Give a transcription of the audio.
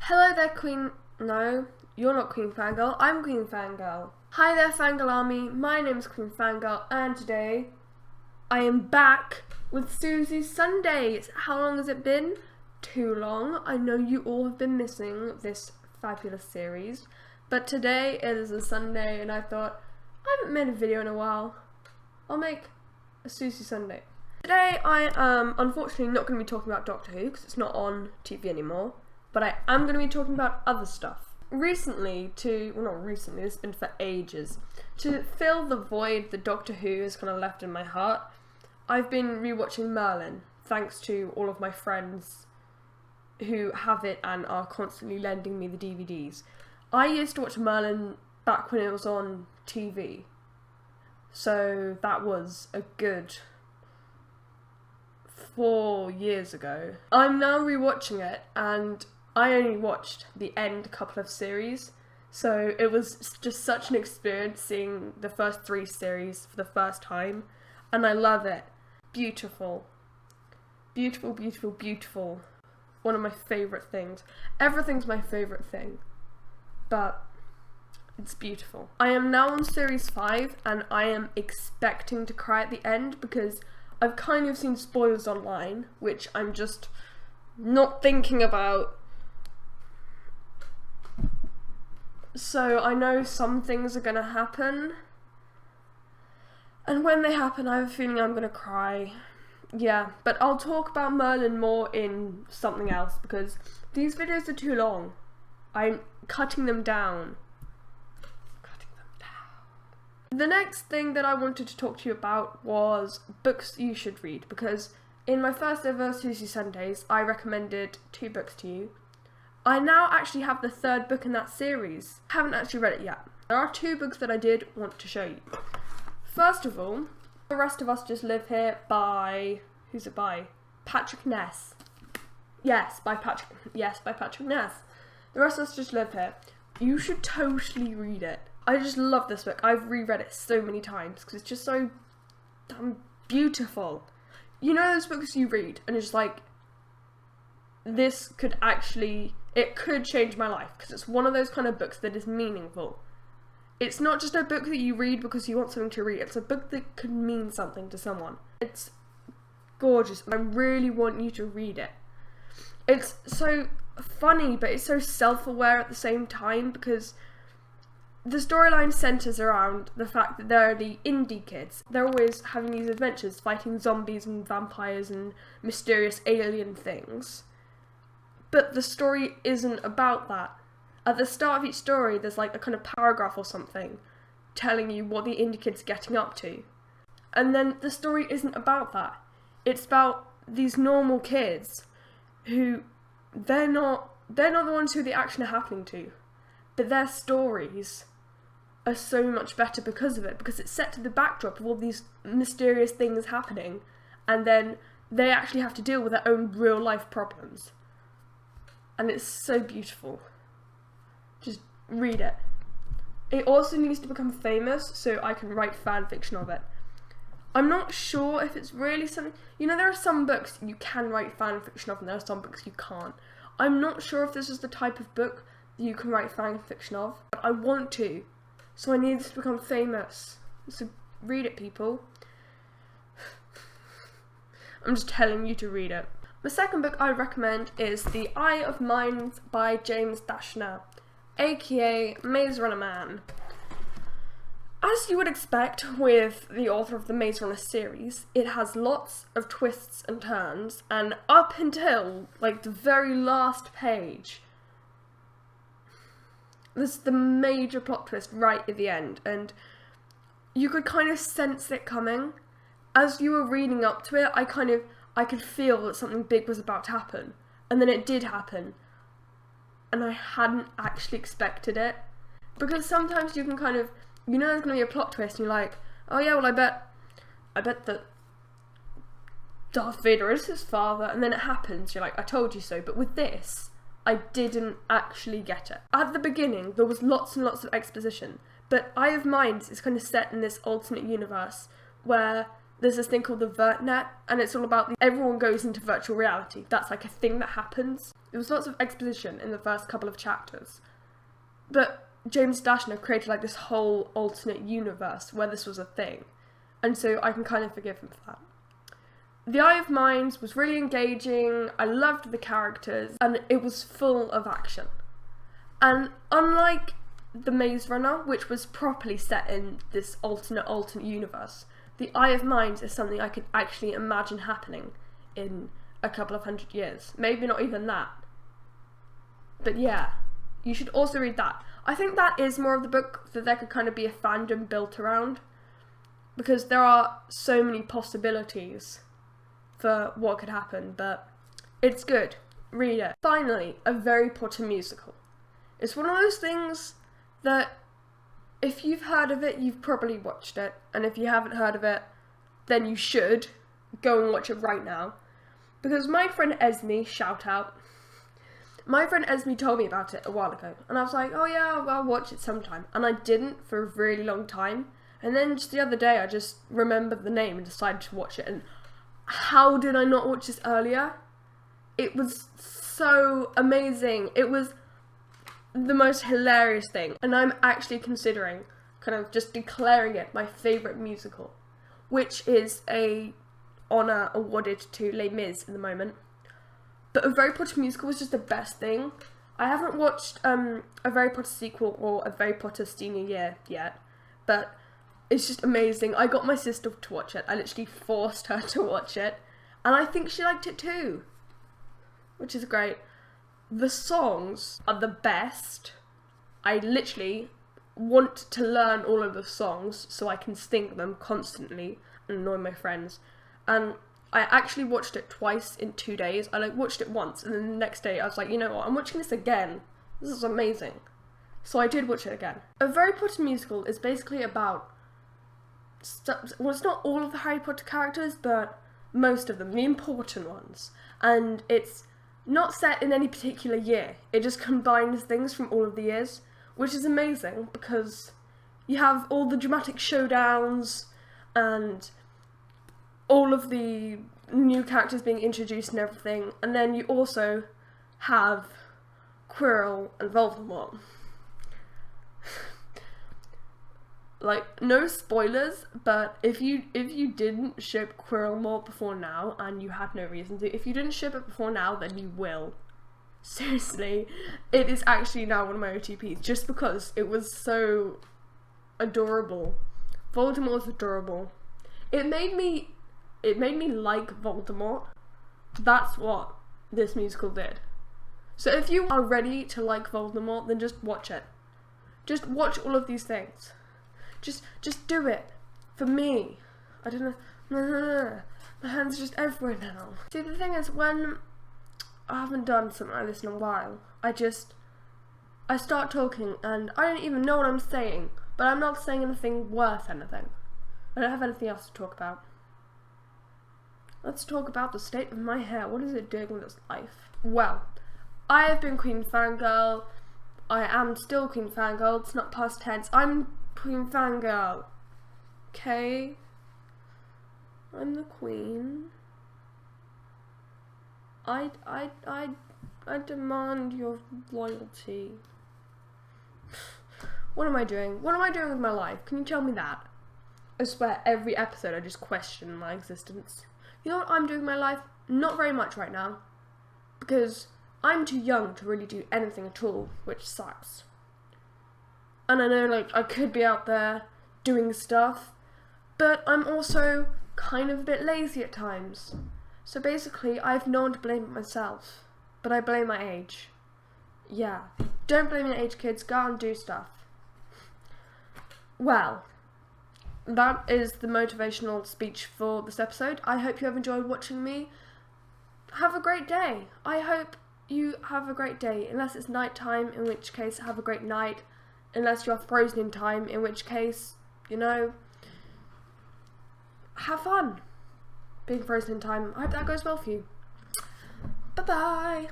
Hello there, Queen... No, you're not Queen Fangirl, I'm Queen Fangirl. Hi there, Fangirl Army, my name's Queen Fangirl, and today I am back with Susie Sundays. How long has it been? Too long. I know you all have been missing this fabulous series, but today it is a Sunday and I thought, I haven't made a video in a while. I'll make a Susie Sunday. Today I am unfortunately not going to be talking about Doctor Who because it's not on TV anymore, but I am going to be talking about other stuff. Recently, not recently, it's been for ages, to fill the void that Doctor Who has kind of left in my heart, I've been rewatching Merlin, thanks to all of my friends who have it and are constantly lending me the DVDs. I used to watch Merlin back when it was on TV, so that was a good 4 years ago. I'm now rewatching it, and I only watched the end couple of series, so it was just such an experience seeing the first 3 series for the first time, and I love it. Beautiful. Beautiful, beautiful, beautiful. One of my favourite things. Everything's my favourite thing, but it's beautiful. I am now on series 5, and I am expecting to cry at the end because I've kind of seen spoilers online, which I'm just not thinking about. So I know some things are gonna happen, and when they happen I have a feeling I'm gonna cry. Yeah, but I'll talk about Merlin more in something else because these videos are too long. I'm cutting them down. The next thing that I wanted to talk to you about was books you should read, because in my first ever Susie Sundays I recommended 2 books to you. I now actually have the 3rd book in that series. I haven't actually read it yet. There are 2 books that I did want to show you. First of all, The Rest of Us Just Live Here by... who's it by? Patrick Ness. Yes, by Patrick Ness. The Rest of Us Just Live Here. You should totally read it. I just love this book. I've reread it so many times because it's just so damn beautiful. You know those books you read and it's just like, this could actually, it could change my life, because it's one of those kind of books that is meaningful. It's not just a book that you read because you want something to read, it's a book that could mean something to someone. It's gorgeous, and I really want you to read it. It's so funny, but it's so self-aware at the same time, because the storyline centres around the fact that they're the indie kids. They're always having these adventures, fighting zombies and vampires and mysterious alien things. But the story isn't about that. At the start of each story, there's like a kind of paragraph or something telling you what the indie kid's getting up to. And then the story isn't about that. It's about these normal kids who, they're not the ones who the action are happening to. But their stories are so much better because of it, because it's set to the backdrop of all these mysterious things happening, and then they actually have to deal with their own real life problems. And it's so beautiful. Just read it. It also needs to become famous so I can write fan fiction of it. I'm not sure if it's really something... You know, there are some books you can write fan fiction of and there are some books you can't. I'm not sure if this is the type of book that you can write fan fiction of, but I want to. So I need this to become famous. So read it, people. I'm just telling you to read it. The second book I recommend is The Eye of Minds by James Dashner, aka Maze Runner Man. As you would expect with the author of the Maze Runner series, it has lots of twists and turns, and up until like the very last page, there's the major plot twist right at the end, and you could kind of sense it coming. As you were reading up to it, I could feel that something big was about to happen, and then it did happen, and I hadn't actually expected it, because sometimes you can kind of, you know there's going to be a plot twist, and you're like, oh yeah, well I bet that Darth Vader is his father, and then it happens, you're like, I told you so. But with this, I didn't actually get it. At the beginning, there was lots and lots of exposition, but Eye of Minds is kind of set in this alternate universe where there's this thing called the VertNet, and it's all about everyone goes into virtual reality. That's like a thing that happens. There was lots of exposition in the first couple of chapters. But James Dashner created like this whole alternate universe where this was a thing. And so I can kind of forgive him for that. The Eye of Mines was really engaging, I loved the characters, and it was full of action. And unlike The Maze Runner, which was properly set in this alternate universe, The Eye of Mines is something I could actually imagine happening in a couple of 100 years. Maybe not even that. But yeah, you should also read that. I think that is more of the book that there could kind of be a fandom built around, because there are so many possibilities for what could happen, but it's good. Read it. Finally, a Very Potter musical. It's one of those things that if you've heard of it, you've probably watched it, and if you haven't heard of it, then you should go and watch it right now. Because my friend Esme, shout out, my friend Esme told me about it a while ago, and I was like, oh yeah, well, I'll watch it sometime. And I didn't for a really long time, and then just the other day I just remembered the name and decided to watch it, and how did I not watch this earlier? It was so amazing. It was the most hilarious thing, and I'm actually considering kind of just declaring it my favourite musical, which is a honour awarded to Les Mis at the moment. But A Very Potter musical was just the best thing. I haven't watched a Very Potter sequel or A Very Potter Senior Year yet, but it's just amazing. I got my sister to watch it. I literally forced her to watch it, and I think she liked it too, which is great. The songs are the best. I literally want to learn all of the songs so I can sing them constantly and annoy my friends. And I actually watched it twice in 2 days. I watched it once, and then the next day I was like, you know what, I'm watching this again. This is amazing. So I did watch it again. A Very Potter musical is basically about well, it's not all of the Harry Potter characters, but most of them, the important ones. And it's not set in any particular year. It just combines things from all of the years, which is amazing because you have all the dramatic showdowns and all of the new characters being introduced and everything. And then you also have Quirrell and Voldemort. Like, no spoilers, but if you didn't ship Quirrell more before now, and you had no reason to, if you didn't ship it before now, then you will. Seriously, it is actually now one of my OTPs, just because it was so adorable. Voldemort's adorable. It made me like Voldemort. That's what this musical did. So if you are ready to like Voldemort, then just watch it. Just watch all of these things. Just do it. For me. I don't know. My hands are just everywhere now. See, the thing is, when I haven't done something like this in a while, I start talking and I don't even know what I'm saying, but I'm not saying anything worth anything. I don't have anything else to talk about. Let's talk about the state of my hair. What is it doing with its life? Well, I have been Queen Fangirl. I am still Queen Fangirl. It's not past tense. I'm Queen Fangirl. Okay? I'm the queen. I demand your loyalty. What am I doing? What am I doing with my life? Can you tell me that? I swear, every episode I just question my existence. You know what I'm doing with my life? Not very much right now. Because I'm too young to really do anything at all, which sucks. And I know, like, I could be out there doing stuff, but I'm also kind of a bit lazy at times. So basically, I have no one to blame but myself. But I blame my age. Yeah. Don't blame your age, kids. Go out and do stuff. Well, that is the motivational speech for this episode. I hope you have enjoyed watching me. Have a great day. I hope you have a great day. Unless it's night time, in which case have a great night. Unless you're frozen in time, in which case, you know, have fun being frozen in time. I hope that goes well for you. Bye-bye.